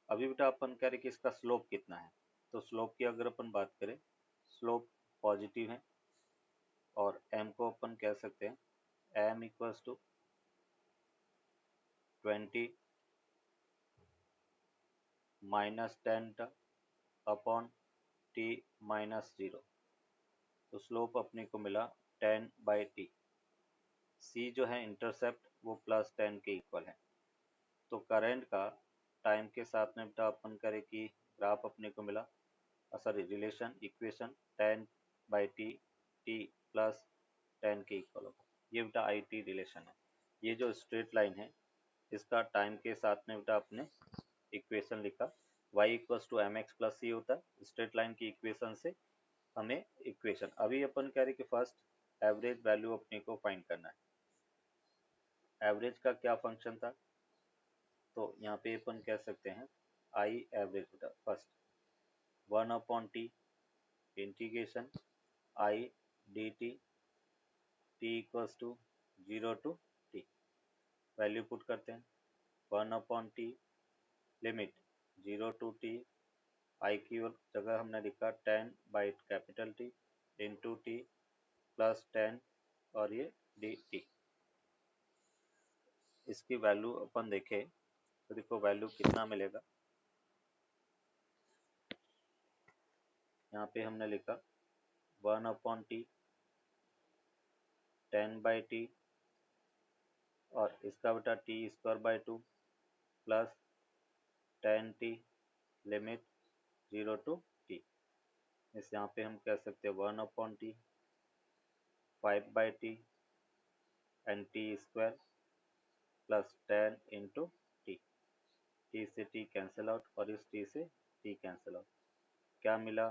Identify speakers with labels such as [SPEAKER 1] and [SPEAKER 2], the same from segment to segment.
[SPEAKER 1] अभी बेटा अपन कह रहे कि इसका स्लोप कितना है, तो स्लोप की अगर अपन बात करें, स्लोप पॉजिटिव है और m को अपन कह सकते हैं m equals to 20 minus 10 upon t minus 0। तो स्लोप अपने को मिला 10/t। c जो है इंटरसेप्ट वो प्लस 10 के इक्वल है। तो करंट का टाइम के साथ में बेटा अपन करें कि ग्राफ अपने को मिला, sorry relation equation 10/t t plus 10 के इक्वल होगा। ये बेटा आई टी रिलेशन है। ये जो स्ट्रेट लाइन है इसका टाइम के साथ में बेटा अपने इक्वेशन लिखा, y equals to m x plus c होता है। स्ट्रेट लाइन की इक्वेशन से हमें इक्वेशन, अभी अपन कह रहे कि फर्स्ट एवरेज वैल्यू अपने को फाइंड करना है। एवरेज का क्या फंक्शन था, तो यहाँ पे अपन कह सकते हैं आई एवरेज बेटा first 1/t integration I D T T equals to 0 to t। Value put करते हैं 1/t लिमिट 0 to t, आई की जगह हमने लिखा 10/T इंटू टी प्लस 10 और ये डी टी। इसकी वैल्यू अपन देखें तो देखो वैल्यू कितना मिलेगा। यहाँ पे हमने लिखा 1/t 10/t और इसका बेटा t² 2 plus 10t limit 0 to t। इस यहाँ पे हम कह सकते हैं 1/t 5/t and t² plus 10 into T. T से टी कैंसिल आउट और इस टी से टी कैंसिल आउट, क्या मिला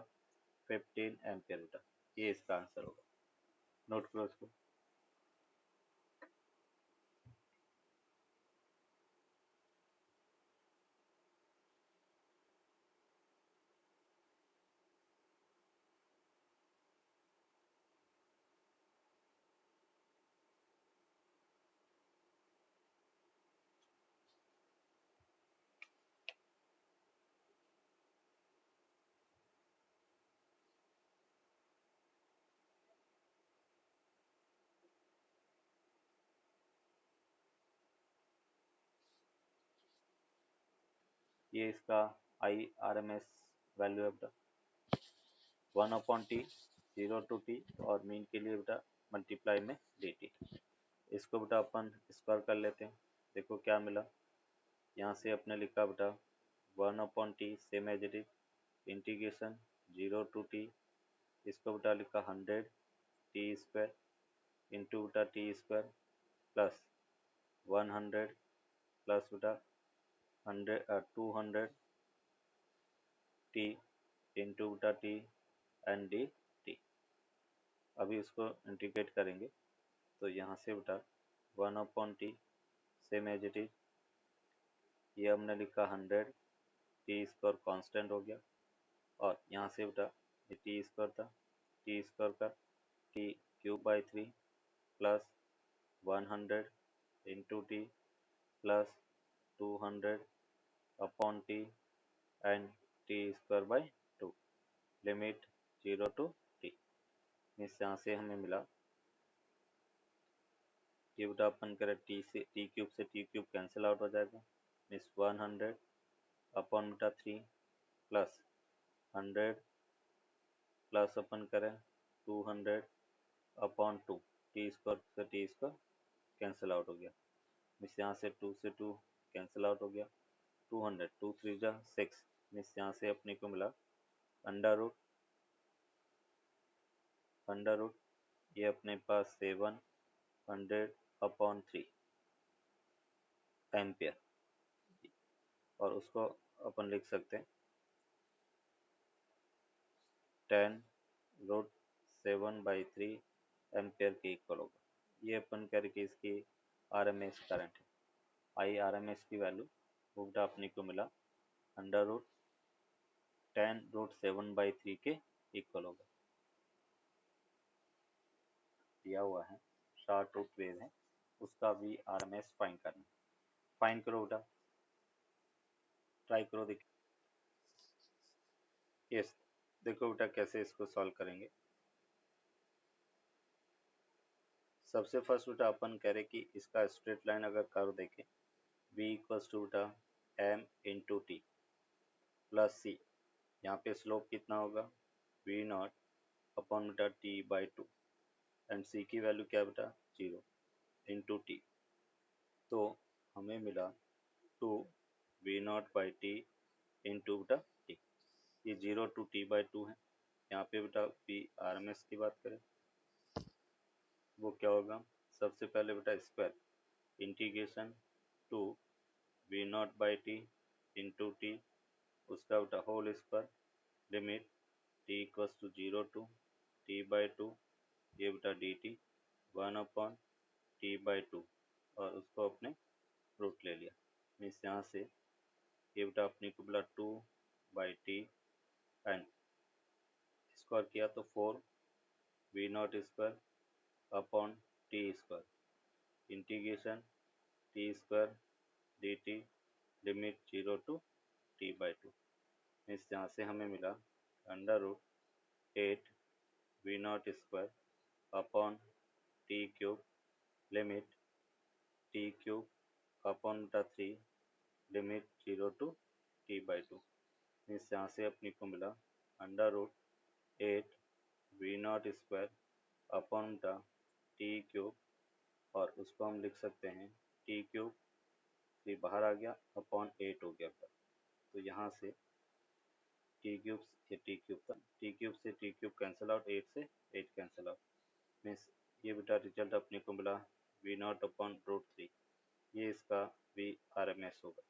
[SPEAKER 1] 15 एम्पियर बेटा। ये इसका आंसर होगा। नोट करो इसको। ये इसका I R M S value है बेटा 1/t 0 to t और मीन के लिए बेटा मल्टीप्लाई में डी टी। इसको बेटा अपन स्क्वायर कर लेते हैं, देखो क्या मिला। यहाँ से अपने लिखा बेटा 1/t same as it is integration 0 to t, इसको बेटा लिखा 100t² इंटू बेटा t² प्लस 100 प्लस बेटा 200t इंटू बेटा t एंड डी टी। अभी इसको इंटीग्रेट करेंगे तो यहाँ से बेटा 1/t same as it is, ये हमने लिखा 100t² कांस्टेंट हो गया और यहाँ से बेटा ये t² था, t² का t³ plus 100 into T plus 200/t and t²/2 limit 0 to t। इस यहाँ से हमें मिला ये बेटा अपन करें टी से t³ से t³ कैंसिल आउट हो जाएगा, मीन्स 100/3 प्लस 100 प्लस अपन करें 200/2 t² से t² कैंसिल आउट हो गया, मीन्स यहाँ से 2 से 2 कैंसिल आउट हो गया, 200 2 3 जा 6, मीन्स यहाँ से अपने को मिला अंडर रूट ये अपने पास 700/3 एम्पियर और उसको अपन लिख सकते हैं 10√7/3 एम्पियर के इक्वल होगा। ये अपन करके इसकी आरएमएस करंट है। आई आरएमएस की वैल्यू वो बेटा अपने को मिला 10√7/3 के इक्वल होगा। दिया हुआ है शॉर्ट रूट वेव है, उसका भी आरएमएस फाइंड करना। फाइंड करो बेटा ट्राई करो, देखिए। यस, देखो बेटा कैसे इसको सॉल्व करेंगे। सबसे फर्स्ट बेटा अपन कह रहे कि इसका स्ट्रेट लाइन अगर कर्व देखें, v इक्वल्स टू बेटा m इंटू टी प्लस सी, यहाँ पे स्लोप कितना होगा v नॉट अपॉन बेटा टी बाई टू, एंड सी की वैल्यू क्या बेटा 0 इंटू टी, तो हमें मिला 2 v not by T into बेटा टी। ये 0 टू टी बाई टू है। यहाँ पे बेटा v आर एम एस की बात करें वो क्या होगा, सबसे पहले बेटा square integration two V not by T into T, उसका बेटा whole square, limit T equals to 0 to T by two, ये बेटा D T 1 upon T by two, और उसको अपने रूट ले लिया। मीन्स यहाँ से ये बेटा अपने को बोला 2 बाई टी एंड स्क्वायर किया तो 4 V not square upon T square integration T square D T, limit 0 to T by two. Means यहाँ से हमें मिला under root 8 V not square upon T cube, limit T cube upon बटा 3, limit 0 to T by two. Means यहाँ से अपने को मिला under root 8 V not square upon बटा टी क्यूब, और उसको हम लिख सकते हैं टी क्यूब, फिर बाहर आ गया अपॉन 8 हो गया था। तो यहाँ से टी क्यूब से टी क्यूब था, टी क्यूब से टी क्यूब कैंसिल आउट, 8 से 8 कैंसिल आउट। मीन्स ये बेटा रिजल्ट अपने को मिला वी नॉट अपॉन रूट 3, ये इसका वी आर एम एस होगा,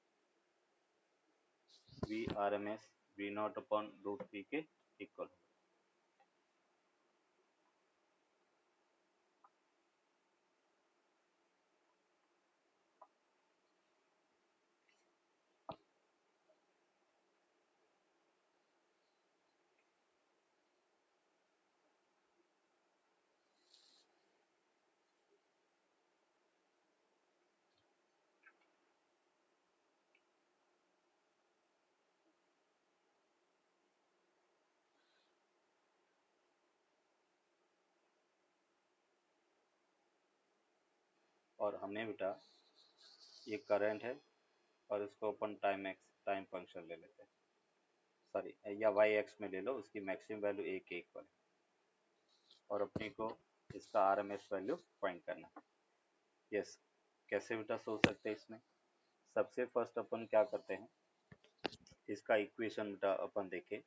[SPEAKER 1] V R M S V not upon root 3 के इक्वल होगा। और हमें बेटा ये करंट है और इसको अपन टाइम एक्स टाइम फंक्शन ले लेते हैं, सॉरी या वाई एक्स में ले लो, उसकी मैक्सिमम वैल्यू ए के इक्वल है, और अपने को इसका R M S value find करना है। यस, कैसे बेटा सोच सकते हैं इसमें, सबसे फर्स्ट अपन क्या करते हैं, इसका इक्वेशन बेटा अपन देखें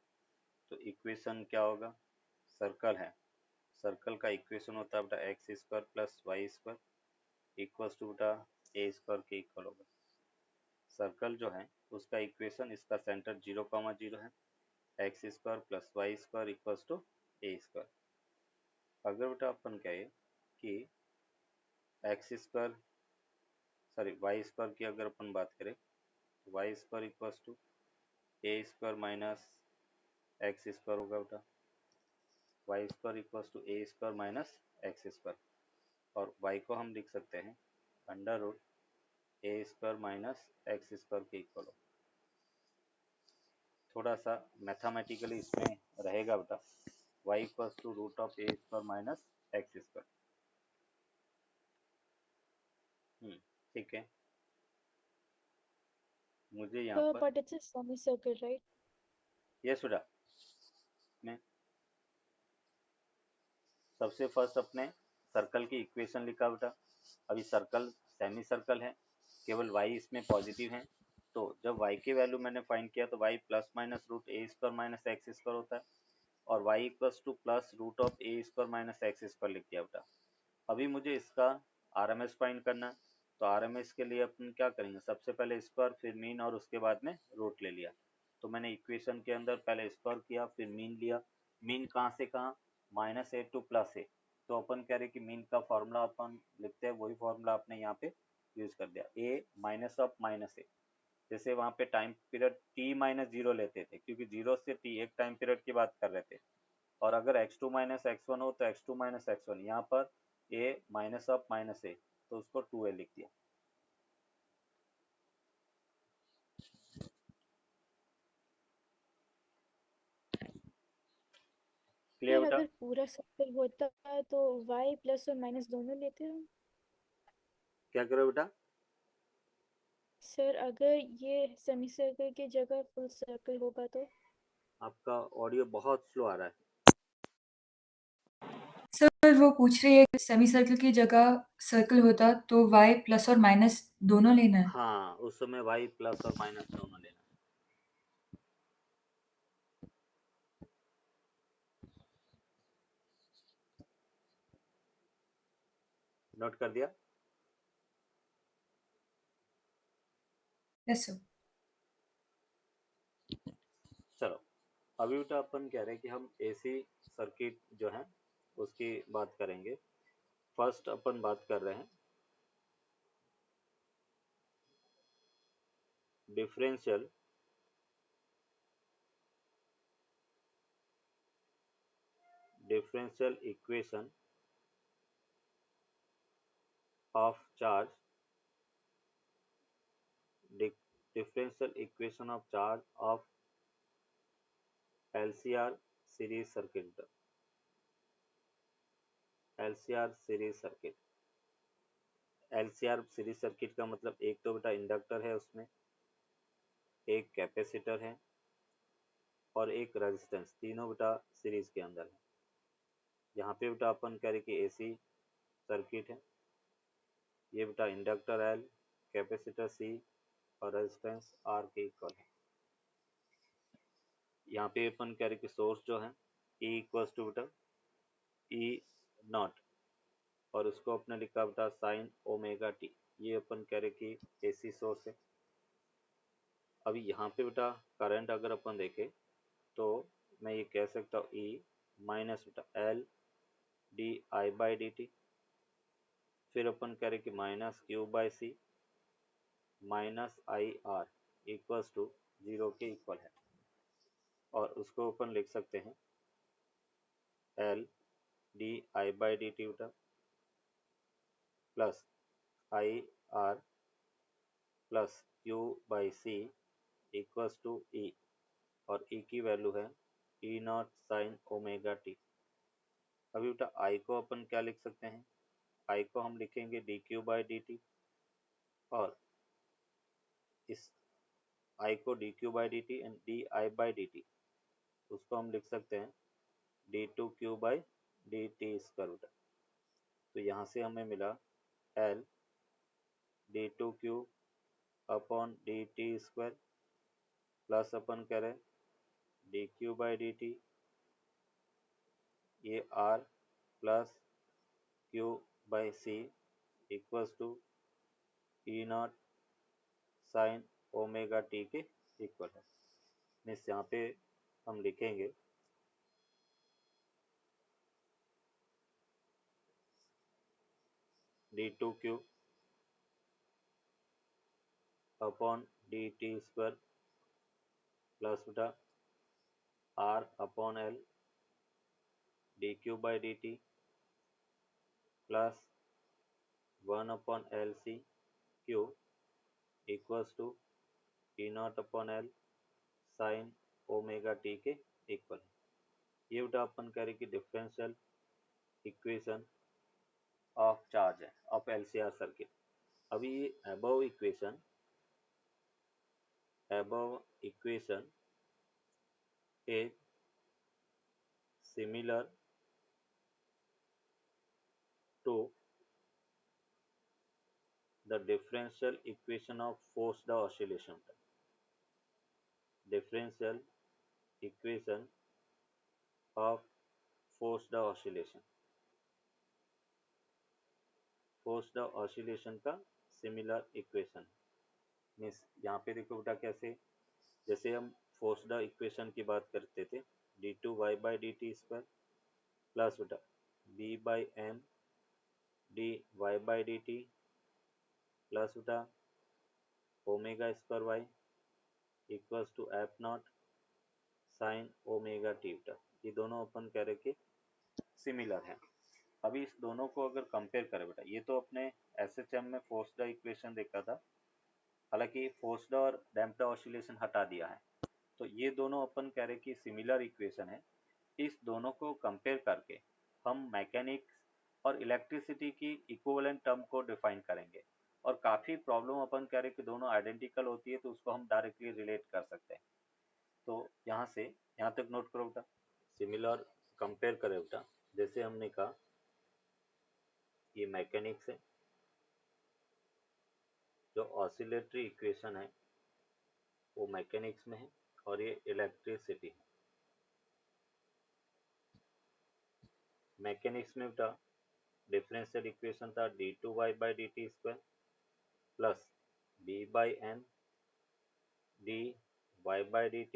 [SPEAKER 1] तो इक्वेशन क्या होगा, सर्कल है, सर्कल का इक्वेशन होता है बेटा X square plus Y square equals to बेटा ए स्क्वायर के इक्वल होगा। सर्कल जो है उसका इक्वेशन, इसका सेंटर 0,0 है, X square plus Y square equals to A square. अगर बेटा अपन कहे कि X square sorry Y square की अगर अपन बात करें तो Y square equals to A square minus X square होगा बेटा, Y square equals to A square minus X square, और वाई को हम लिख सकते हैं under root A square minus X square के इक्वल हो। थोड़ा सा मैथमेटिकली इसमें रहेगा बेटा, Y equals to root of A square minus X square. ठीक है, मुझे यहाँ पर
[SPEAKER 2] But it's a semicircle, right?
[SPEAKER 1] Yes बेटा, मैं सबसे फर्स्ट अपने सर्कल की इक्वेशन लिखा बेटा। अभी सर्कल सेमी सर्कल है, केवल y इसमें पॉजिटिव है, तो जब y की वैल्यू मैंने फाइंड किया तो y plus minus root A square minus X square होता है, और y equals to plus root of A square minus X square लिख दिया बेटा। अभी मुझे इसका आर एम एस फाइंड करना है, तो आर एम एस के लिए अपन क्या करेंगे, सबसे पहले स्क्वायर फिर मीन और उसके बाद में रूट ले लिया। तो मैंने इक्वेशन के अंदर पहले स्क्वायर किया फिर मीन लिया, मीन कहाँ से कहाँ, माइनस ए टू प्लस ए, तो अपन कह रहे कि मीन का फॉर्मूला अपन लिखते हैं, वही फॉर्मूला आपने यहाँ पे यूज कर दिया, ए माइनस ऑफ माइनस ए। जैसे वहाँ पे time period T minus zero लेते थे, क्योंकि जीरो से टी एक टाइम पीरियड की बात कर रहे थे, और अगर x2 माइनस x1 हो तो x2 माइनस x1, यहाँ पर a माइनस ऑफ माइनस ए, तो उसको 2a लिख दिया। क्लियर
[SPEAKER 2] सर
[SPEAKER 1] बेटा?
[SPEAKER 2] अगर पूरा सर्कल होता तो y प्लस और माइनस दोनों लेते हम।
[SPEAKER 1] क्या करो बेटा?
[SPEAKER 2] सर अगर ये सेमी सर्कल की जगह फुल सर्कल होगा तो।
[SPEAKER 1] आपका ऑडियो बहुत स्लो आ रहा है।
[SPEAKER 3] सर वो पूछ रही है कि सेमी सर्कल की जगह सर्कल होता तो y प्लस और माइनस दोनों लेना है।
[SPEAKER 1] हाँ, उस समय y प्लस और माइनस दोनों लेना। नोट कर दिया?
[SPEAKER 3] Yes sir.
[SPEAKER 1] चलो, अभी बेटा अपन कह रहे हैं कि हम एसी सर्किट जो है उसकी बात करेंगे। फर्स्ट अपन बात कर रहे हैं differential equation of charge, differential equation of charge of LCR series circuit. LCR series circuit, LCR series circuit का मतलब एक तो बेटा इंडक्टर है, उसमें एक कैपेसिटर है और एक रेजिस्टेंस, तीनों बेटा सीरीज के अंदर है। यहाँ पे बेटा अपन कह रहे कि एसी सर्किट है। ये बेटा इंडक्टर L, कैपेसिटर C और रेजिस्टेंस R के इक्वल है। यहाँ पे अपन कह रहे कि सोर्स जो है E इक्वल्स टू बेटा E नॉट, और उसको अपने लिखा बेटा साइन ओमेगा टी। ये अपन कह रहे कि एसी सोर्स है। अभी यहाँ पे बेटा करंट अगर अपन देखें तो मैं ये कह सकता हूँ E माइनस बेटा L D I by D T. फिर अपन कह रहे कि minus Q by C minus I R equals to 0 के इक्वल है। और उसको अपन लिख सकते हैं L D I by D T बेटा plus i r plus Q by C equals to e, और ई की वैल्यू है ई नॉट साइन ओमेगा टी। अभी बेटा आई को अपन क्या लिख सकते हैं? आई को हम लिखेंगे D Q by D T, और इस आई को D Q by D T and D I by D T, उसको हम लिख सकते हैं D two Q by D T square. तो यहाँ से हमें मिला L D two Q upon D T square plus अपन करें D Q by D T, ये R plus Q by C equals to E not sine omega T के equal है। मीन्स यहाँ पे हम लिखेंगे D two Q upon D T square plus बेटा R upon L D Q by D T plus 1 upon L C Q equals to E not upon L sine omega T के equal है। ये बेटा अपन कह रहे कि differential equation of charge है ऑफ LCR सर्किट। अभी ये above equation is similar to the differential equation of forced oscillation। differential equation of forced oscillation, forced oscillation का सिमिलर इक्वेशन। मीन्स यहाँ पे देखो बेटा कैसे, जैसे हम फोर्स्ड इक्वेशन की बात करते थे D two Y by D T square plus बेटा B by M D Y by D T plus बेटा omega square Y equals to F naught sine omega T बेटा। ये दोनों अपन कह रहे कि सिमिलर है। अभी इस दोनों को अगर कंपेयर करें बेटा, ये तो अपने एसएचएम में फोर्स्ड इक्वेशन देखा था, हालांकि फोर्स्ड और डैम्प्ड ऑसिलेशन हटा दिया है। तो ये दोनों अपन कह रहे कि सिमिलर इक्वेशन है। इस दोनों को कंपेयर करके हम मैकेनिक्स और इलेक्ट्रिसिटी की इक्विवेलेंट टर्म को डिफाइन करेंगे। और काफ़ी प्रॉब्लम अपन कह रहे कि दोनों आइडेंटिकल होती है तो उसको हम डायरेक्टली रिलेट कर सकते हैं। तो यहाँ से यहाँ तक नोट करो बेटा। सिमिलर कंपेयर करें बेटा, जैसे हमने कहा ये मैकेनिक्स है, जो ऑसिलेटरी इक्वेशन है वो मैकेनिक्स में है, और ये इलेक्ट्रिसिटी है। मैकेनिक्स में बेटा डिफरेंशियल इक्वेशन था d2y/dt² plus b/n dy/dt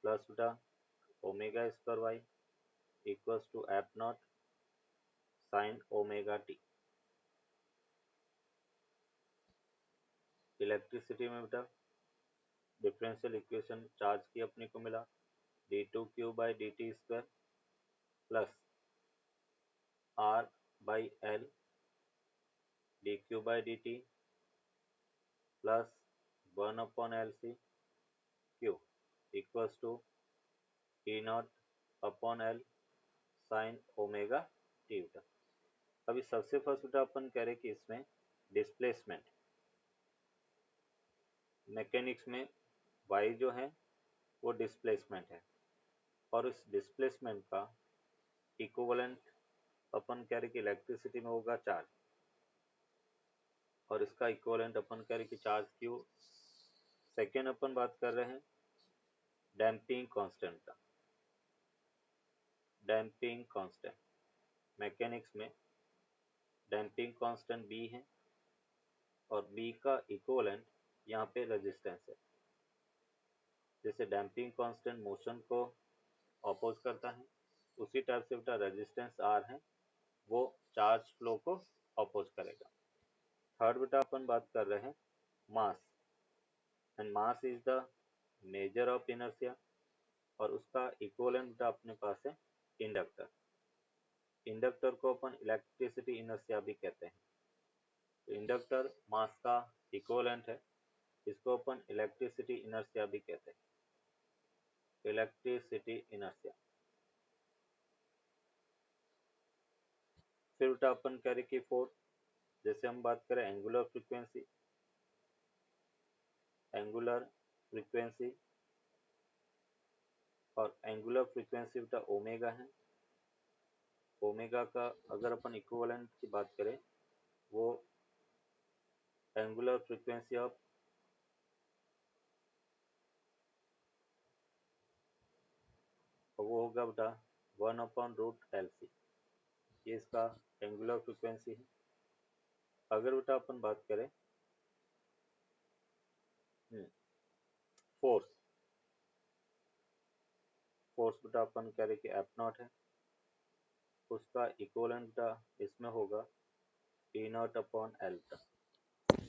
[SPEAKER 1] plus बेटा ω² y equals to f0 sin ω t। Electricity में बेटा डिफरेंशियल इक्वेशन चार्ज की अपने को मिला d2q/dt² plus r/l dq/dt plus 1/LC q equals to T0/L sin ω t बेटा। अभी सबसे फर्स्ट बेटा अपन कह रहे कि इसमें डिस्प्लेसमेंट मैकेनिक्स में y जो है वो डिस्प्लेसमेंट है, और इस डिस्प्लेसमेंट का इक्विवेलेंट अपन कह रहे कि इलेक्ट्रिसिटी में होगा चार्ज, और इसका इक्विवेलेंट अपन कह रहे कि चार्ज क्यू। सेकेंड अपन बात कर रहे हैं डैम्पिंग कांस्टेंट का। डैम्पिंग कांस्टेंट मैकेनिक्स में डैम्पिंग कांस्टेंट b है, और b का इक्विवेलेंट यहाँ पे रेजिस्टेंस है। जैसे डैम्पिंग कांस्टेंट मोशन को अपोज करता है, उसी टाइप से बेटा रेजिस्टेंस r है वो चार्ज फ्लो को अपोज करेगा। थर्ड बेटा अपन बात कर रहे हैं mass, and mass is the measure of inertia, और उसका इक्विवेलेंट बेटा अपने पास है इंडक्टर। इंडक्टर को अपन इलेक्ट्रिसिटी इनर्शिया भी कहते हैं। तो इंडक्टर मास का इक्विवेलेंट है, इसको अपन इलेक्ट्रिसिटी इनर्शिया भी कहते हैं। Electricity inertia. फिर बेटा अपन कह रहे कि फोर्थ, जैसे हम बात करें एंगुलर फ्रीक्वेंसी, एंगुलर फ्रीक्वेंसी और एंगुलर फ्रीक्वेंसी बेटा ओमेगा है। ओमेगा का अगर अपन इक्विवेलेंट की बात करें वो एंगुलर फ्रीक्वेंसी ऑफ वो होगा बेटा 1/√LC, ये इसका एंगुलर फ्रीक्वेंसी है। अगर बेटा अपन बात करें फोर्स, फोर्स बेटा अपन कह रहे कि F0 है, उसका इक्विवेलेंट बेटा इसमें होगा T0/L का।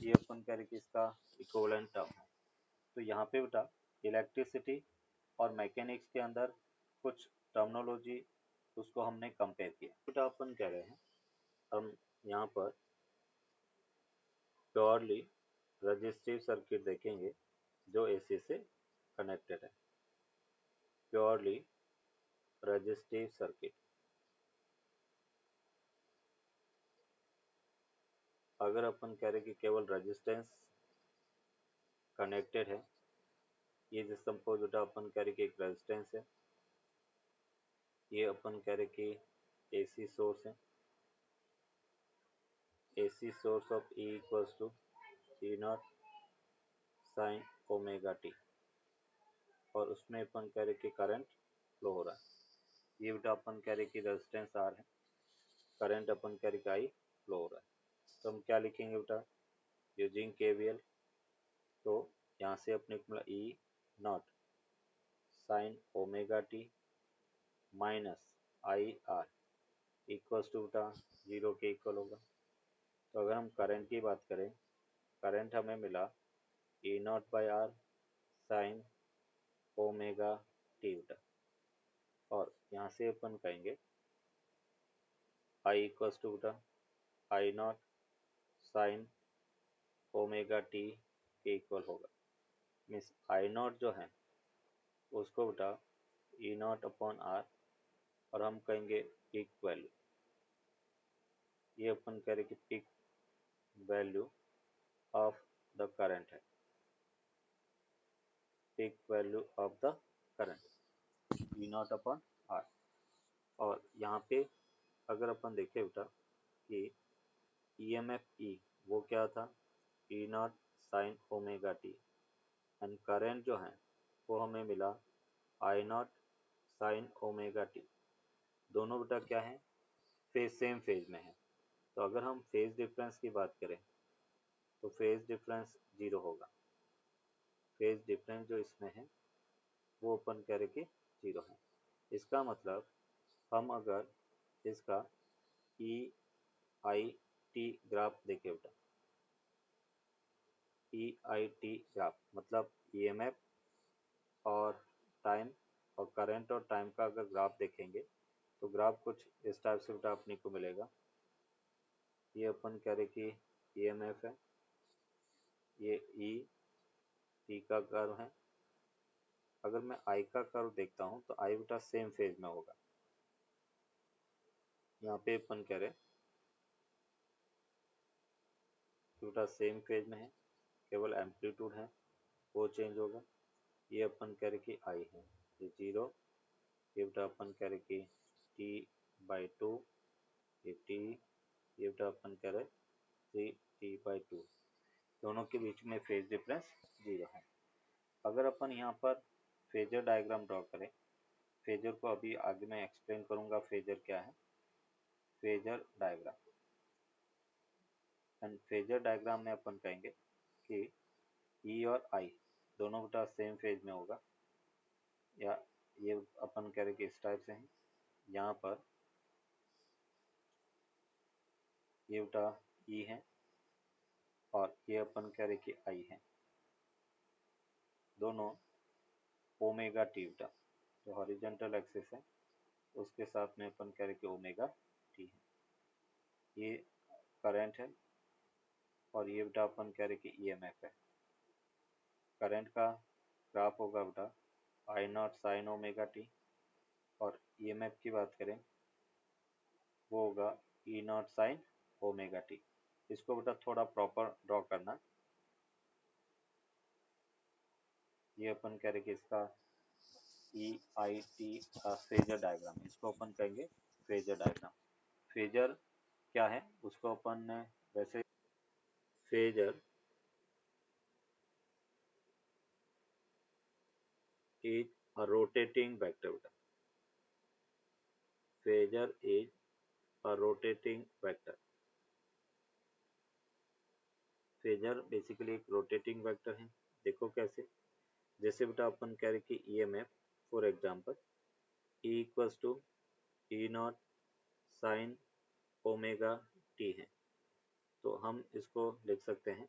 [SPEAKER 1] ये अपन कह रहे कि इसका इक्विवेलेंट टर्म है। तो यहाँ पे बेटा इलेक्ट्रिसिटी और मैकेनिक्स के अंदर कुछ टर्मिनोलॉजी उसको हमने कंपेयर किया। बेटा अपन कह रहे हैं हम यहाँ पर प्योरली रजिस्टिव सर्किट देखेंगे जो AC से कनेक्टेड है। प्योरली रजिस्टिव सर्किट, अगर अपन कह रहे कि केवल रेजिस्टेंस कनेक्टेड है, ये जिस सपोज बेटा अपन कह रहे कि एक रेजिस्टेंस है, ये अपन कह रहे कि AC सोर्स है, AC source of E equals to T0 sin ω t, और उसमें अपन कह रहे कि करंट फ्लो हो रहा है। ये बेटा अपन कह रहे कि रेजिस्टेंस R है, करंट अपन कह रहे कि I फ्लो हो रहा है। तो हम क्या लिखेंगे बेटा यूजिंग KVL। तो यहाँ से अपने को मिला E0 sin ω t minus IR equals to बेटा 0 के इक्वल होगा। तो अगर हम करंट की बात करें, करंट हमें मिला E0/R sin ω t बेटा, और यहाँ से अपन कहेंगे I इक्वल्स टू बेटा I0 sin ω t के इक्वल होगा। मीन्स I0 जो है उसको बेटा ई नॉट अपॉन आर, और हम कहेंगे पीक वैल्यू। ये अपन कह रहे कि peak value of the current है, peak value of the current E not upon R. और यहाँ पे अगर अपन देखें बेटा कि ई एम एफ ई वो क्या था, E not sine omega T, and current जो है वो हमें मिला I naught sine omega T. दोनों बेटा क्या है, सेम फेज में है। तो अगर हम फेज डिफरेंस की बात करें तो फेज डिफरेंस 0 होगा। फेज डिफरेंस जो इसमें है वो अपन कह रहे कि 0 है। इसका मतलब हम अगर इसका ई आई टी ग्राफ देखें बेटा, ई आई टी ग्राफ मतलब ई एम एफ और टाइम और करंट और टाइम का अगर ग्राफ देखेंगे तो ग्राफ कुछ इस टाइप से बेटा अपने को मिलेगा। ये अपन कह रहे कि ई एम एफ है, ये ई टी का कर्व है। अगर मैं आई का कर्व देखता हूँ तो आई बेटा सेम फेज में होगा। यहाँ पे अपन कह रहे बेटा सेम फेज में है, केवल एम्पलीट्यूड है वो चेंज होगा। ये अपन कह रहे कि आई है, ये 0। ये बेटा अपन कह रहे कि t/2, ये t, ये बेटा अपन कह रहे 3t/2। दोनों के बीच में फेज डिफरेंस 0 है। अगर अपन यहाँ पर फेजर डायग्राम ड्रॉ करें, फेजर को अभी आगे मैं एक्सप्लेन करूँगा फेजर क्या है, phasor diagram. And phasor diagram में अपन कहेंगे कि ई और आई दोनों बेटा सेम फेज में होगा, या ये अपन कह रहे कि इस टाइप से हैं। यहाँ पर ये बेटा ई है और ये अपन कह रहे कि आई है, दोनों ओमेगा टी बेटा जो हॉरिजॉन्टल एक्सिस है उसके साथ में अपन कह रहे कि ओमेगा टी है। ये करंट है और ये बेटा अपन कह रहे कि ईएमएफ है। करंट का ग्राफ होगा बेटा आई नॉट साइन ओमेगा टी, और ईएमएफ की बात करें वो होगा ई नॉट साइन ओमेगा टी। इसको बेटा थोड़ा प्रॉपर ड्रॉ करना। ये अपन कह रहे कि इसका ई आई टी का फेजर डायग्राम, इसको अपन कहेंगे फेजर डायग्राम। फेजर क्या है उसको अपन वैसे phasor is a rotating vector बेटा, phasor is a rotating vector. Phasor basically एक रोटेटिंग वेक्टर है। देखो कैसे, जैसे बेटा अपन कह रहे कि EMF for example E equals to E not sine omega T है, तो हम इसको लिख सकते हैं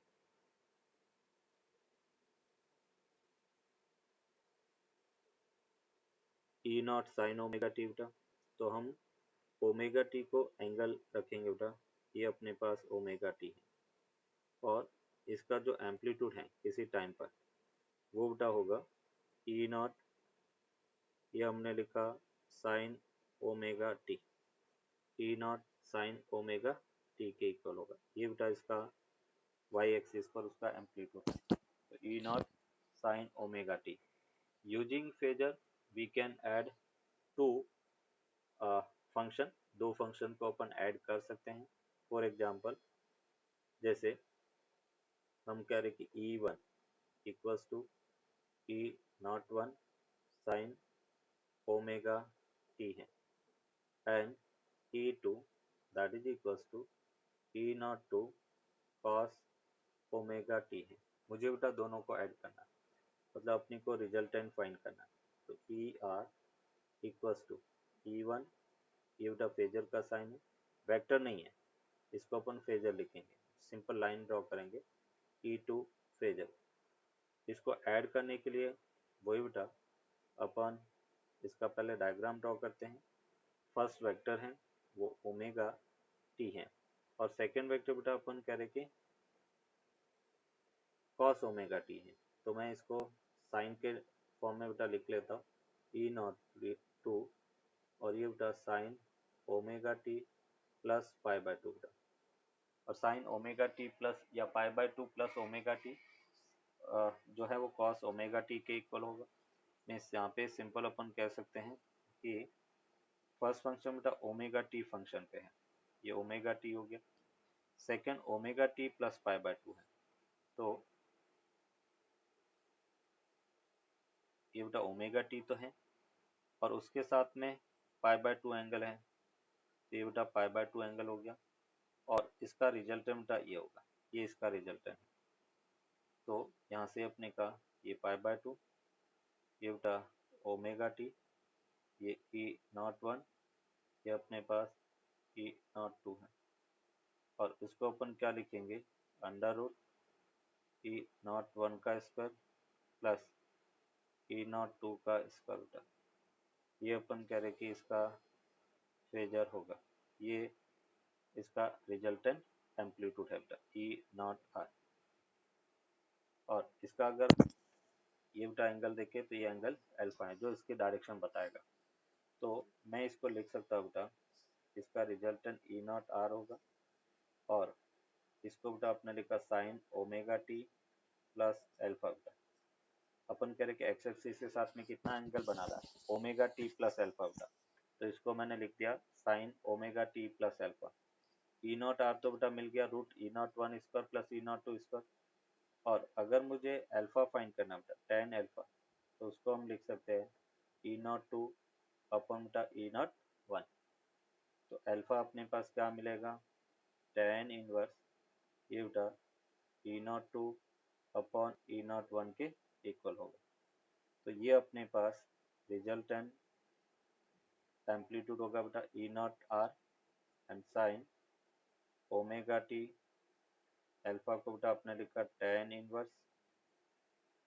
[SPEAKER 1] E not sine omega T बेटा। तो हम ओमेगा टी को एंगल रखेंगे बेटा, ये अपने पास ओमेगा टी है, और इसका जो एम्पलीट्यूड है किसी टाइम पर वो बेटा होगा ई नॉट, ये हमने लिखा sine omega T, E not sine omega T के इक्वल होगा। ये बेटा इसका वाई एक्सिस पर उसका एम्पलीट्यूड है, तो E not sine omega T. Using phasor we can add two function, दो फंक्शन को अपन ऐड कर सकते हैं। फॉर एग्जांपल जैसे हम कह रहे कि E one equals to E not one sine omega T है, and E two that is equals to E not two cos omega T है। मुझे बेटा दोनों को ऐड करना, मतलब अपनी को रिजल्टेंट फाइंड करना। तो E R equals to E one, ये बेटा फेजर का साइन है, वेक्टर नहीं है, इसको अपन फेजर लिखेंगे, सिंपल लाइन ड्रॉ करेंगे। ई टू फेजर, इसको ऐड करने के लिए वही बेटा अपन इसका पहले डायग्राम ड्रॉ करते हैं। फर्स्ट वेक्टर है वो ओमेगा टी है, और सेकेंड वेक्टर बेटा अपन कह रहे कि कॉस ओमेगा टी है। तो मैं इसको साइन के फॉर्म में बेटा लिख लेता हूँ, ई नॉट टू और ये बेटा sine omega T plus pi by to बेटा, और साइन ओमेगा टी प्लस या पाई by two plus omega T जो है वो कॉस ओमेगा टी के इक्वल होगा। मीन्स यहाँ पे सिंपल अपन कह सकते हैं कि फर्स्ट फंक्शन बेटा ओमेगा टी फंक्शन पे है, ये ओमेगा टी हो गया। Second omega T plus pi by to है, तो ये बेटा ओमेगा टी तो है और उसके साथ में पाई बाय टू एंगल है, तो ये बेटा पाई बाय टू एंगल हो गया और इसका रिजल्टेंट बेटा ये होगा, ये इसका रिजल्टेंट है। तो यहाँ से अपने का ये पाई बाय टू, ये बेटा ओमेगा टी, ये ई नॉट वन, ये अपने पास ई नॉट टू है और इसको अपन क्या लिखेंगे, under root E not one का square plus E not two का स्क्वायर बेटा, ये अपन कह रहे कि इसका फेजर होगा, ये इसका रिजल्टेंट एम्पलीट्यूड है बेटा ई नॉट आर। और इसका अगर ये बेटा एंगल देखें तो ये एंगल अल्फा है जो इसकी डायरेक्शन बताएगा, तो मैं इसको लिख सकता हूँ बेटा इसका रिजल्टेंट ई नॉट आर होगा और इसको बेटा आपने लिखा sine omega T plus alpha बेटा। अपन कह रहे कि एक्स एक्सिस के साथ में कितना एंगल बना रहा है, ओमेगा टी प्लस अल्फा बेटा, तो इसको मैंने लिख दिया sine omega T plus alpha. E not R तो बेटा मिल गया root E not one square plus E not two square, और अगर मुझे अल्फा फाइंड करना बेटा टेन अल्फा, तो उसको हम लिख सकते हैं ई नॉट टू अपॉन बेटा ई नॉट वन। तो अल्फा अपने पास क्या मिलेगा, टेन इनवर्स ये बेटा E not two upon E not one के इक्वल होगा। तो ये अपने पास रिजल्टेंट एम्पलीट्यूड होगा बेटा E not R and sine omega T, alpha को बेटा आपने लिखा tan inverse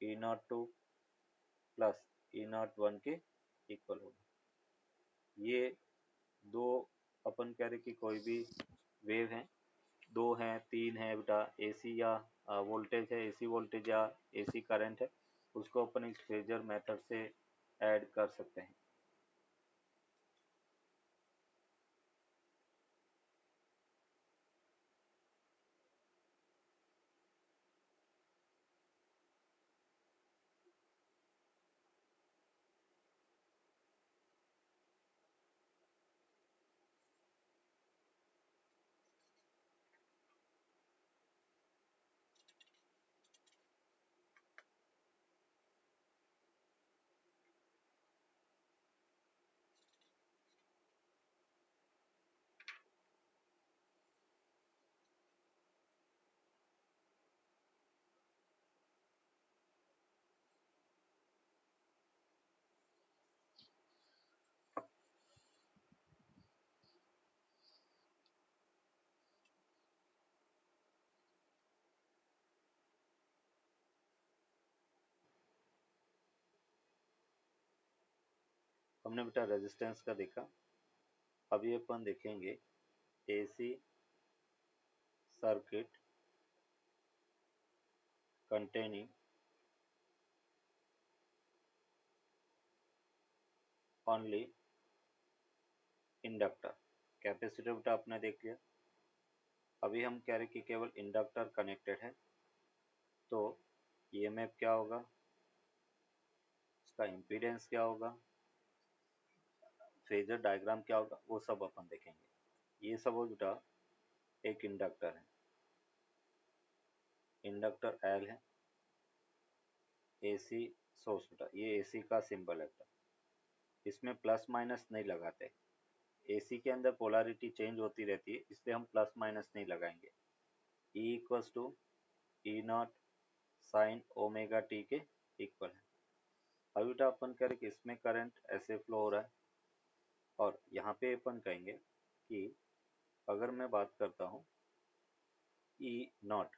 [SPEAKER 1] E not two plus E not one के इक्वल होगा। ये दो अपन कह रहे कि कोई भी वेव है, दो हैं तीन है बेटा, एसी या वोल्टेज है, एसी वोल्टेज या एसी करंट है, उसको अपन इस फेजर मेथड से ऐड कर सकते हैं। हमने बेटा रेजिस्टेंस का देखा, अभी अपन देखेंगे AC circuit containing only inductor. Capacitor बेटा आपने देख लिया, अभी हम कह रहे कि केवल इंडक्टर कनेक्टेड है, तो ईएमएफ क्या होगा, इसका इम्पीडेंस क्या होगा, फेजर डायग्राम क्या होगा, वो सब अपन देखेंगे। ये सब बेटा एक इंडक्टर है, इंडक्टर एल है, एसी सोर्स बेटा, ये एसी का सिंबल है बेटा, इसमें प्लस माइनस नहीं लगाते, एसी के अंदर पोलैरिटी चेंज होती रहती है, इसलिए हम प्लस माइनस नहीं लगाएंगे। E equals to E not sine omega T के इक्वल है। अभी बेटा अपन कह रहे कि इसमें करंट ऐसे फ्लो हो रहा है, और यहाँ पे अपन कहेंगे कि अगर मैं बात करता हूँ ई नॉट,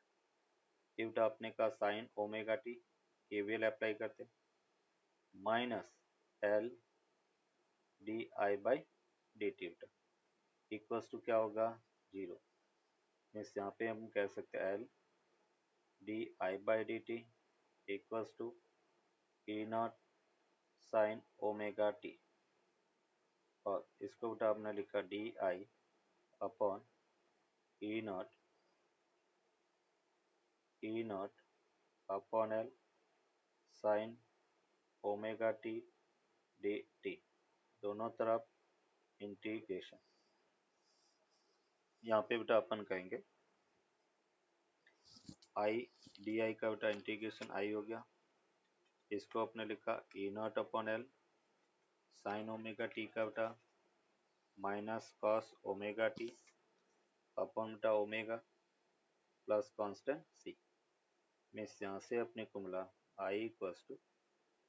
[SPEAKER 1] ये बेटा अपने का sine omega T, KVL apply करते, minus L D I by D T बेटा इक्वल्स टू क्या होगा, जीरो। मीन्स यहाँ पे हम कह सकते हैं L D I by D T equals to E not sine omega T, और इसको बेटा आपने लिखा D I upon E not upon L sine omega T D T, दोनों तरफ इंटीग्रेशन। यहाँ पे बेटा अपन कहेंगे आई डी आई का बेटा इंटीग्रेशन आई हो गया, इसको अपने लिखा E not upon L sine omega T का बेटा minus cos omega T upon बेटा omega plus constant C. Means यहाँ से अपने को मिला I equals to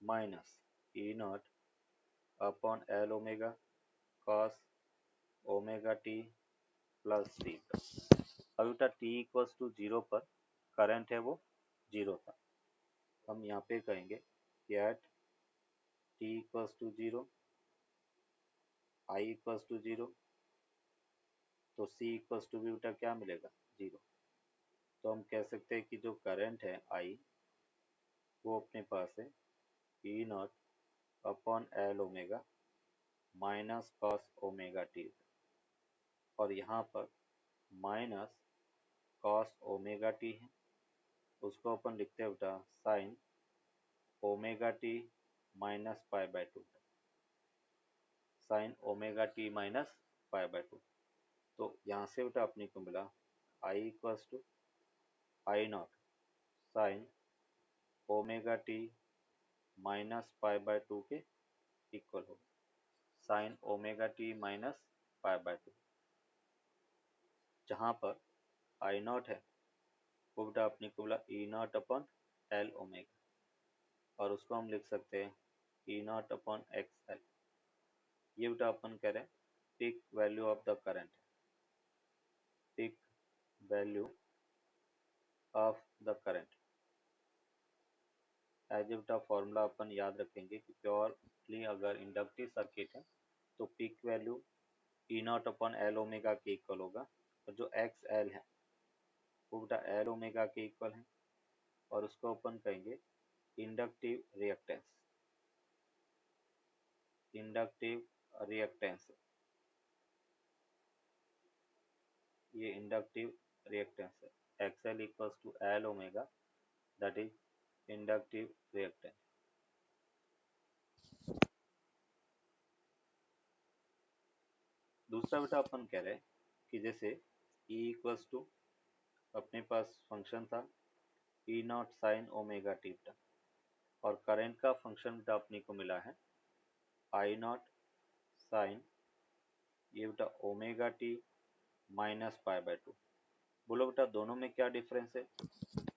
[SPEAKER 1] minus E not upon L omega cos omega T plus C. अब बेटा टी इक्वल्स टू 0 पर करंट है वो 0 था, हम यहाँ पे कहेंगे कि at T equals to 0 I equals to 0 तो सी इक्वल्स टू भी बेटा क्या मिलेगा 0। तो हम कह सकते हैं कि जो करंट है आई वो अपने पास है ई not upon L omega minus cos omega T, और यहाँ पर माइनस कॉस ओमेगा टी है, उसको अपन लिखते हैं बेटा sine omega T minus pi by 2, sine omega T minus pi by 2। तो यहाँ से बेटा अपने को मिला I equals to I naught sine omega T minus pi by 2 के इक्वल हो, sine omega T minus pi by 2। जहाँ पर आई नॉट है वो बेटा अपने को मिला E not upon L omega, और उसको हम लिख सकते हैं E not upon X L. ये बेटा अपन कह रहे हैं peak value of the current, peak value of the current. As a बेटा फॉर्मूला अपन याद रखेंगे कि प्योरली अगर इंडक्टिव सर्किट है तो peak value E not upon L omega के इक्वल होगा, और जो एक्स एल है वो बेटा एल ओमेगा के इक्वल है, और उसको अपन कहेंगे इंडक्टिव रिएक्टेंस, इंडक्टिव रिएक्टेंस, ये इंडक्टिव रिएक्टेंस है, X L equals to L omega, that is inductive reactance. दूसरा बेटा अपन कह रहे हैं कि जैसे E इक्वल्स टू अपने पास फंक्शन था E not sine omega T बेटा, और करंट का फंक्शन बेटा अपने को मिला है आई नॉट साइन ये बेटा omega T minus pi by 2। बोलो बेटा दोनों में क्या डिफरेंस है?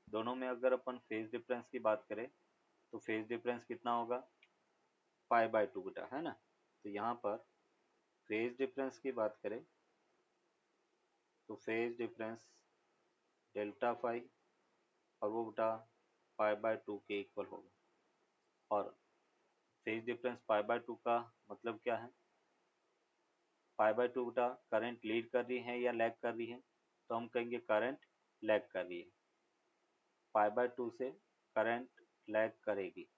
[SPEAKER 1] दोनों में अगर अपन फेज डिफरेंस की बात करें तो फेज डिफरेंस कितना होगा पाई बाय 2 बेटा, है ना। तो यहाँ पर फेज डिफरेंस की बात करें तो फेज डिफरेंस डेल्टा फाई, और वो बेटा पाई बाय 2 के इक्वल होगा। और फेज डिफरेंस पाई बाय 2 का मतलब क्या है? पाई बाय 2 बेटा करंट लीड कर रही है या लैग कर रही है, तो हम कहेंगे करंट लैग कर रही है, पाई बाय 2 से करंट लैग करेगी।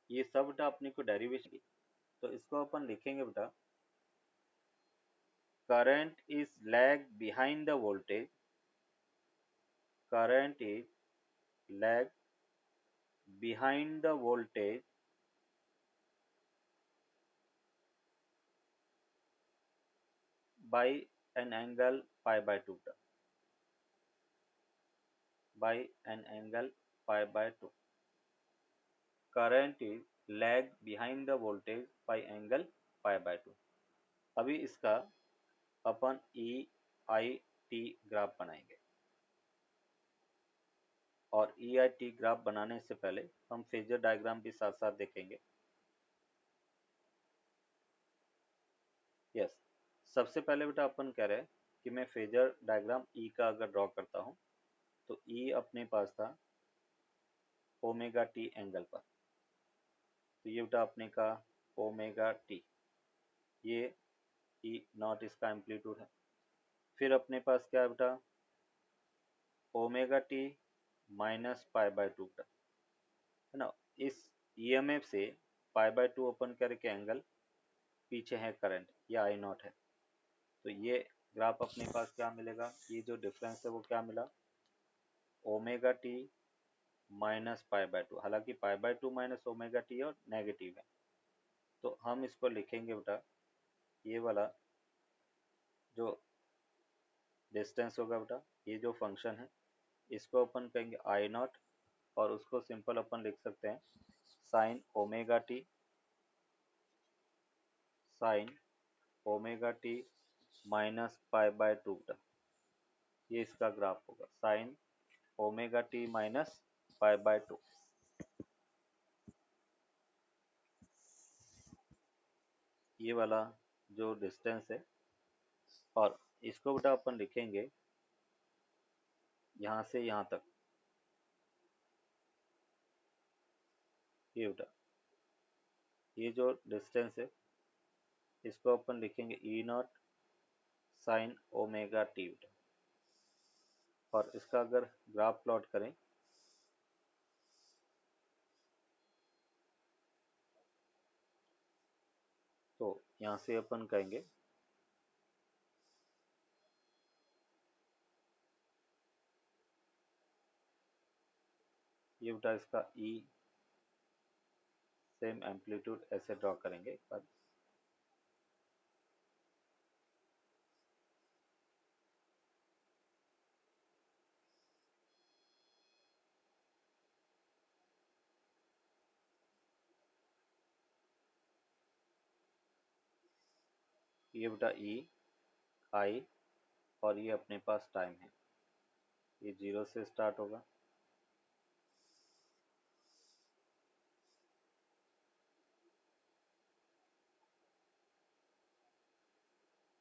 [SPEAKER 1] ये सब बेटा अपने को डेरिवेशन, तो इसको अपन लिखेंगे बेटा current is lag behind the voltage, current is lag behind the voltage by an angle pi by 2 by an angle pi by 2, current is lag behind the voltage by angle pi by 2। अभी इसका अपन ई I T graph बनाएंगे, और ई I T graph बनाने से पहले हम phasor diagram भी साथ साथ देखेंगे। यस, सबसे पहले बेटा अपन कह रहे हैं कि मैं फेजर डायग्राम ई का अगर ड्रॉ करता हूं तो ई अपने पास था ओमेगा टी एंगल पर, तो ये बेटा अपने का ओमेगा टी, ये ई नॉट इसका एम्पलीट्यूड है। फिर अपने पास क्या है बेटा, omega T minus pi by to है ना। इस ईएमएफ से पाई बाय टू ओपन करके एंगल पीछे है करंट, ये आई नॉट है। तो ये ग्राफ अपने पास क्या मिलेगा, ये जो डिफरेंस है वो क्या मिला, omega T minus pi by two. हालांकि pi by two minus omega T और नेगेटिव है, तो हम इसको लिखेंगे बेटा, ये वाला जो डिस्टेंस होगा बेटा, ये जो फंक्शन है इसको अपन कहेंगे आई नॉट, और उसको सिंपल अपन लिख सकते हैं sign omega T, sine omega T minus pi by to बेटा। ये इसका ग्राफ होगा sign omega T minus pi by to. ये वाला जो डिस्टेंस है, और इसको बेटा अपन लिखेंगे यहाँ से यहाँ तक, ये बेटा ये जो डिस्टेंस है इसको अपन लिखेंगे ई नॉट साइन ओमेगा टी बेटा। और इसका अगर ग्राफ प्लॉट करें तो यहाँ से अपन कहेंगे ये बेटा इसका ई सेम एम्पलीट्यूड ऐसे ड्रॉ करेंगे एक बार। ये बेटा ई आई, और ये अपने पास टाइम है, ये 0 से स्टार्ट होगा,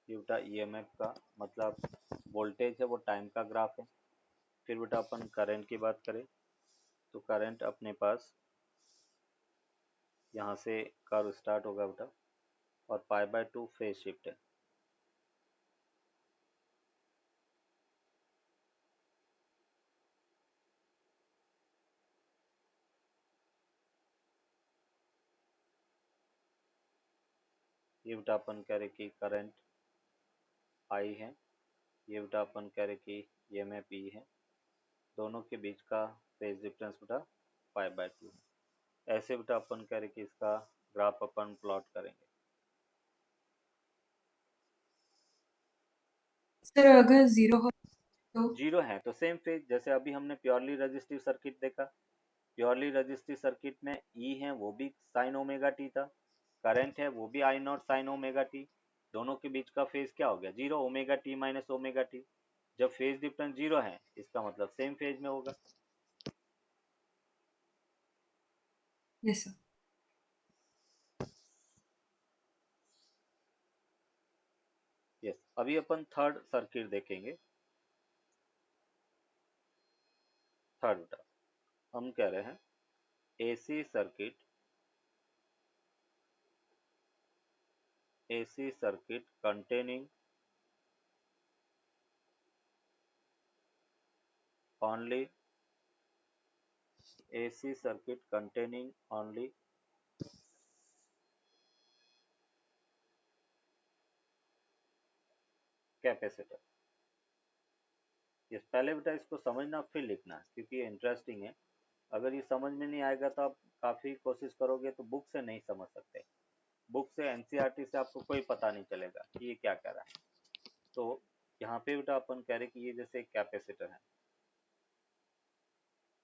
[SPEAKER 1] ये बेटा ईएमएफ का मतलब वोल्टेज है, वो टाइम का ग्राफ है। फिर बेटा अपन करंट की बात करें तो करंट अपने पास यहाँ से कर्व स्टार्ट होगा बेटा, और पाई बाय टू फेज शिफ्ट है। ये बेटा अपन कह रहे कि करंट आई है, ये बेटा अपन कह रहे कि ईएमएफ ई है, दोनों के बीच का फेज डिफरेंस बेटा पाई बाय टू है। ऐसे बेटा अपन कह रहे कि इसका ग्राफ अपन प्लॉट करेंगे।
[SPEAKER 3] सर अगर 0 हो तो?
[SPEAKER 1] जीरो है तो सेम फेज, जैसे अभी हमने प्योरली रजिस्टिव सर्किट देखा, प्योरली रजिस्टिव सर्किट में ई है वो भी साइन ओमेगा टी था, करंट है वो भी आई नॉट साइन ओमेगा टी, दोनों के बीच का फेज क्या हो गया, zero, omega T minus omega T. जब फेज डिफरेंस जीरो है इसका मतलब सेम फेज में होगा।
[SPEAKER 3] Yes sir.
[SPEAKER 1] यस, अभी अपन थर्ड सर्किट देखेंगे। थर्ड बेटा हम कह रहे हैं AC circuit, AC circuit containing only, AC circuit containing only capacitor. Yes, पहले बेटा इसको समझना फिर लिखना, क्योंकि ये इंटरेस्टिंग है। अगर ये समझ में नहीं आएगा तो आप काफ़ी कोशिश करोगे तो बुक से नहीं समझ सकते, बुक से एनसीईआरटी से आपको कोई पता नहीं चलेगा कि ये क्या कह रहा है। तो यहाँ पे बेटा अपन कह रहे कि ये जैसे एक कैपेसिटर है,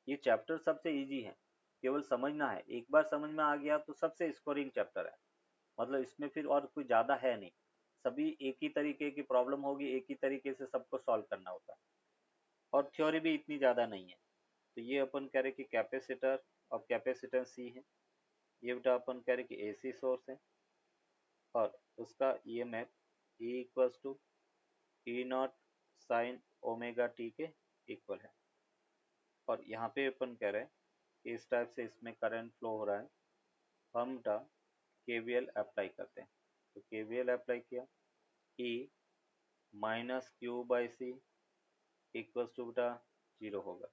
[SPEAKER 1] ये चैप्टर सबसे इजी है, केवल समझना है, एक बार समझ में आ गया तो सबसे स्कोरिंग चैप्टर है। मतलब इसमें फिर और कोई ज़्यादा है नहीं, सभी एक ही तरीके की प्रॉब्लम होगी, एक ही तरीके से सबको सॉल्व करना होता है, और थ्योरी भी इतनी ज़्यादा नहीं है। तो ये अपन कह रहे कि कैपेसिटर और कैपेसिटेंस सी है, ये बेटा अपन कह रहे कि एसी सोर्स है, और उसका EMF E equals to E not sine omega T के इक्वल है। और यहाँ पे अपन कह रहे हैं कि इस टाइप से इसमें करंट फ्लो हो रहा है, हम बेटा केवीएल अप्लाई करते हैं। तो KVL अप्लाई किया, E minus Q by C equals to बेटा 0 होगा।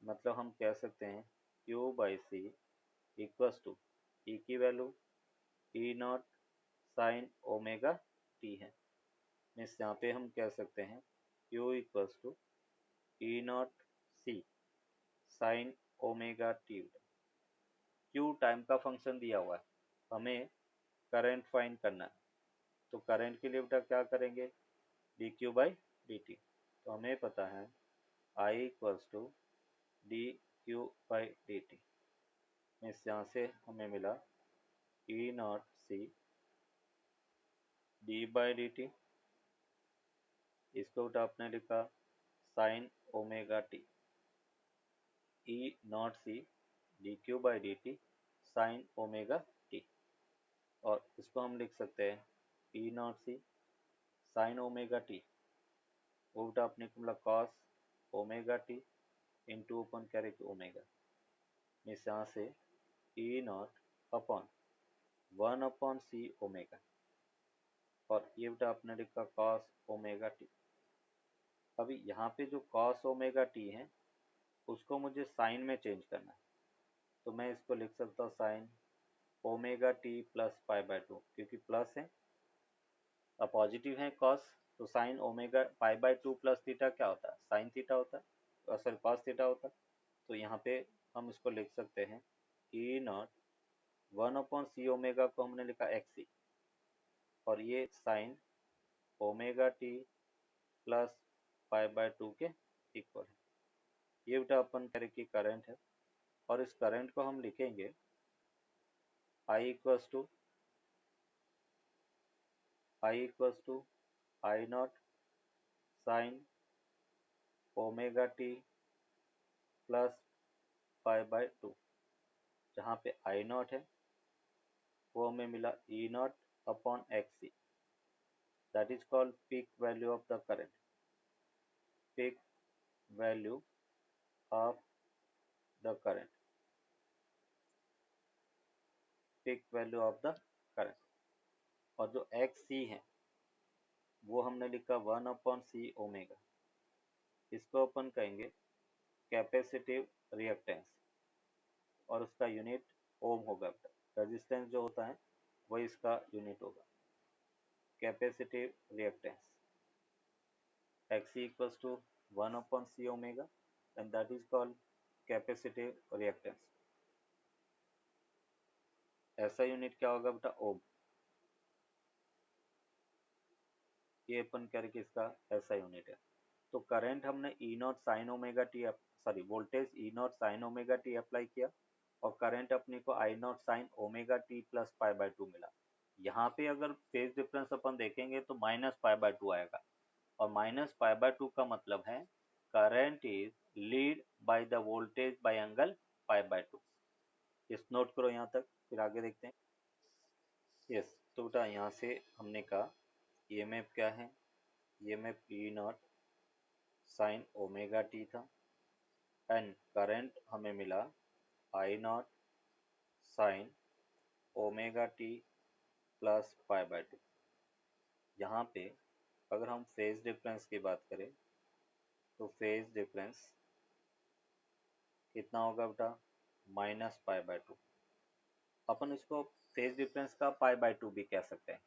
[SPEAKER 1] मतलब हम कह सकते हैं Q by C equals to E की value E not sine omega T है। मीन्स यहाँ पे हम कह सकते हैं Q equals to E naught C sine omega T. Q time का फंक्शन दिया हुआ है, हमें करंट फाइंड करना है। तो करंट के लिए बेटा क्या करेंगे, D Q by D T. तो हमें पता है I equals to D Q by D T. Means यहाँ से हमें मिला E naught C D by D T, इसको बेटा आपने लिखा sine omega T, E naught C D Q by D T sine omega T. और इसको हम लिख सकते हैं E naught C sine omega T, वो बेटा अपने को मिला कॉस ओमेगा टी इंटू ओपन कैरे की ओमेगा। मीन्स यहाँ से E not upon 1 upon C omega, और ये बेटा आपने लिखा कॉस ओमेगा टी। अभी यहाँ पे जो कॉस ओमेगा टी है उसको मुझे साइन में चेंज करना है, तो मैं इसको लिख सकता हूँ sign omega T plus pi by 2, क्योंकि प्लस है और पॉजिटिव है कॉस, तो sine omega pi by 2 plus theta क्या होता है, साइन थीटा होता है, सॉरी कॉस थीटा होता है। तो यहाँ पे हम इसको लिख सकते हैं E not 1 upon C omega को हमने लिखा एक्स सी, और ये sign omega T plus pi by 2 के इक्वल है। ये बेटा अपन करें कि करंट है, और इस करंट को हम लिखेंगे I equals to I naught sine omega T plus pi by 2। जहाँ पे आई नॉट है वो हमें मिला E not upon X C, that is called peak value of the current, peak value of the current, peak value of the current. और जो x सी है वो हमने लिखा 1 अपॉन सी ओमेगा, इसको अपन कहेंगे कैपेसिटिव रिएक्टेंस, और उसका यूनिट ओम होगा। रेजिस्टेंस जो होता है वही इसका यूनिट होगा, capacitive reactance XC equals to 1 upon C omega, and that is called capacitive reactance. ऐसा यूनिट क्या होगा बेटा, ओम। ये अपन करके इसका ऐसा यूनिट है। तो करंट हमने E not sine omega T, sorry voltage E not sine omega T apply किया, और करंट अपने को I naught sine omega T plus pi by 2 मिला। यहाँ पे अगर फेज डिफरेंस अपन देखेंगे तो माइनस पाई बाय 2 आएगा, और माइनस पाई बाय 2 का मतलब है current is lead by the voltage bye angle pi by 2। इस नोट करो यहाँ तक, फिर आगे देखते हैं। यस, तो बेटा यहाँ से हमने कहा ईएमएफ क्या है, EMF E not sine omega T था, एंड करंट हमें मिला I naught sine omega T plus pi by 2। यहाँ पे अगर हम फेज डिफरेंस की बात करें तो फेज डिफरेंस कितना होगा बेटा, माइनस पाई बाय 2। अपन इसको फेज डिफरेंस का पाई बाय 2 भी कह सकते हैं,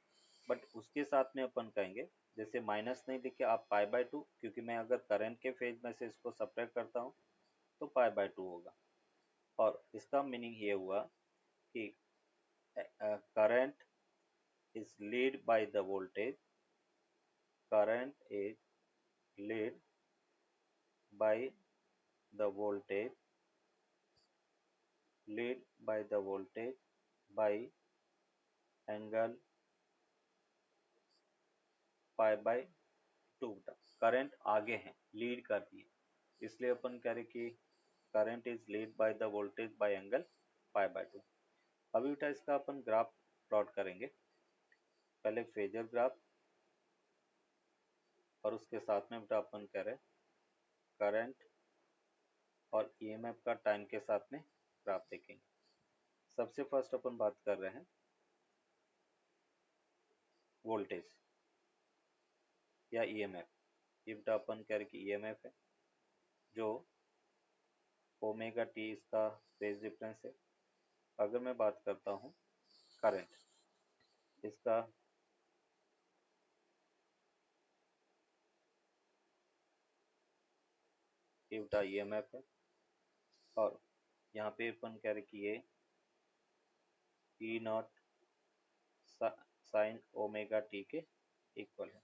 [SPEAKER 1] बट उसके साथ में अपन कहेंगे जैसे माइनस नहीं लिखे आप पाई बाय 2, क्योंकि मैं अगर करंट के फेज में से इसको सब्ट्रैक्ट करता हूँ तो पाई बाय 2 होगा। और इसका मीनिंग ये हुआ कि current is lead by the voltage, current is lead by the voltage, lead by the voltage bye angle pi by 2। Current आगे है, लीड करती है, इसलिए अपन कह रहे कि current is lead by the voltage bye angle pi by 2। अभी बेटा इसका अपन ग्राफ प्लॉट करेंगे, पहले फेजर ग्राफ, और उसके साथ में बेटा अपन कह रहे करंट और ईएमएफ का टाइम के साथ में ग्राफ देखेंगे। सबसे फर्स्ट अपन बात कर रहे हैं वोल्टेज या ईएमएफ, ये बेटा अपन कह रहे कि ईएमएफ है जो ओमेगा टी इसका फेज डिफरेंस है। अगर मैं बात करता हूँ करंट, इसका ये बेटा ईएमएफ है और यहाँ पे अपन कह रहे कि ये ई नॉट साइन ओमेगा टी के इक्वल है।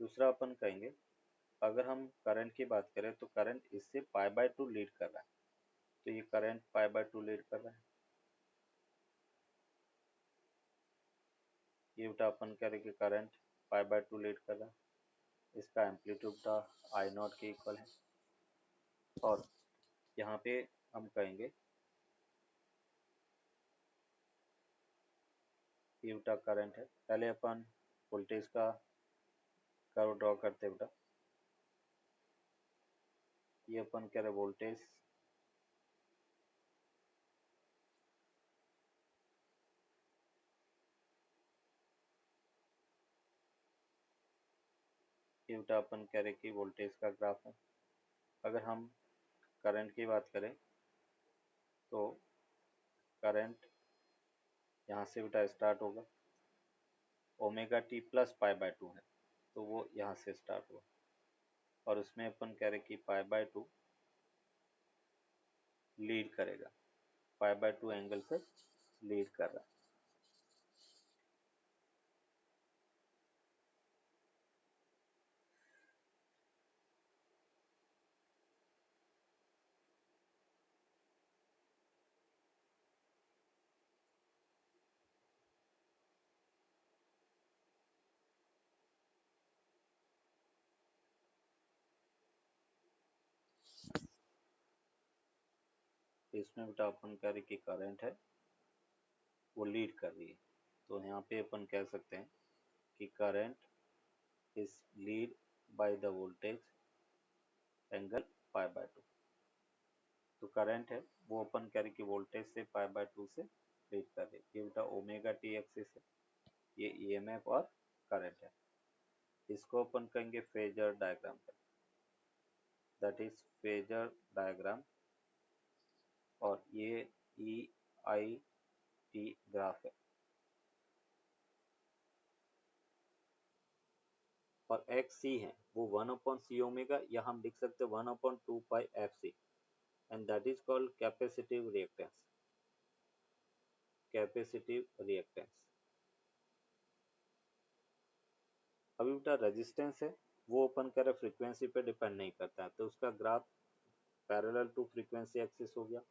[SPEAKER 1] दूसरा अपन कहेंगे अगर हम करंट की बात करें तो करंट इससे पाई बाय 2 लीड कर रहा है, तो ये करंट पाई बाय 2 लीड कर रहा है। ये बेटा अपन कह रहे कि करंट पाई बाय 2 लीड कर रहा है, इसका एम्पलीट्यूड बेटा आई नॉट के इक्वल है। और यहाँ पे हम कहेंगे ये बेटा करंट है। पहले अपन वोल्टेज का कर्व ड्रॉ करते बेटा, ये अपन कह रहे वोल्टेज ये बेटा अपन कह रहे कि वोल्टेज का ग्राफ है। अगर हम करंट की बात करें तो करंट यहाँ से बेटा स्टार्ट होगा, omega T plus pi by 2 है तो वो यहाँ से स्टार्ट हुआ और उसमें अपन कह रहे कि पाई बाय 2 लीड करेगा, पाई बाय 2 एंगल से लीड कर रहा है। इसमें बेटा अपन कह रहे कि करंट है वो लीड कर रही है, तो यहाँ पे अपन कह सकते हैं कि current is lead by the voltage angle pi by 2। तो करंट है वो अपन कह रहे कि वोल्टेज से पाई बाय 2 से लीड कर रही है। ये बेटा ओमेगा टी एक्सिस है, ये ईएमएफ और करंट है। इसको अपन कहेंगे phasor diagram, that is phasor diagram. और ये ई आई टी ग्राफ है और एक्स सी है वो 1/c ओमेगा, या हम लिख सकते हैं 1/2 pi F C, and that is called capacitive reactance. Capacitive reactance. अभी बेटा रेजिस्टेंस है वो अपन कह रहे फ्रीक्वेंसी पे डिपेंड नहीं करता है, तो उसका graph parallel to frequency axis हो गया।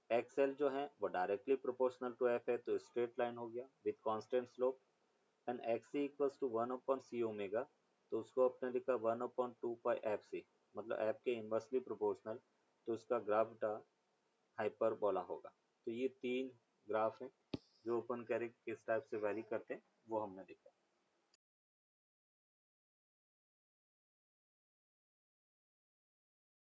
[SPEAKER 1] एक्सएल जो है वो डायरेक्टली प्रोपोर्शनल टू एफ है तो स्ट्रेट लाइन हो गया with constant slope. And X C equals to 1/c omega, तो उसको अपने लिखा 1/2 पाई एफ सी, मतलब एफ के इन्वर्सली प्रोपोर्शनल, तो उसका ग्राफ बेटा हाइपरबोला होगा। तो ये तीन ग्राफ हैं जो अपन कह रहे किस टाइप से वैरी करते हैं वो हमने देखा।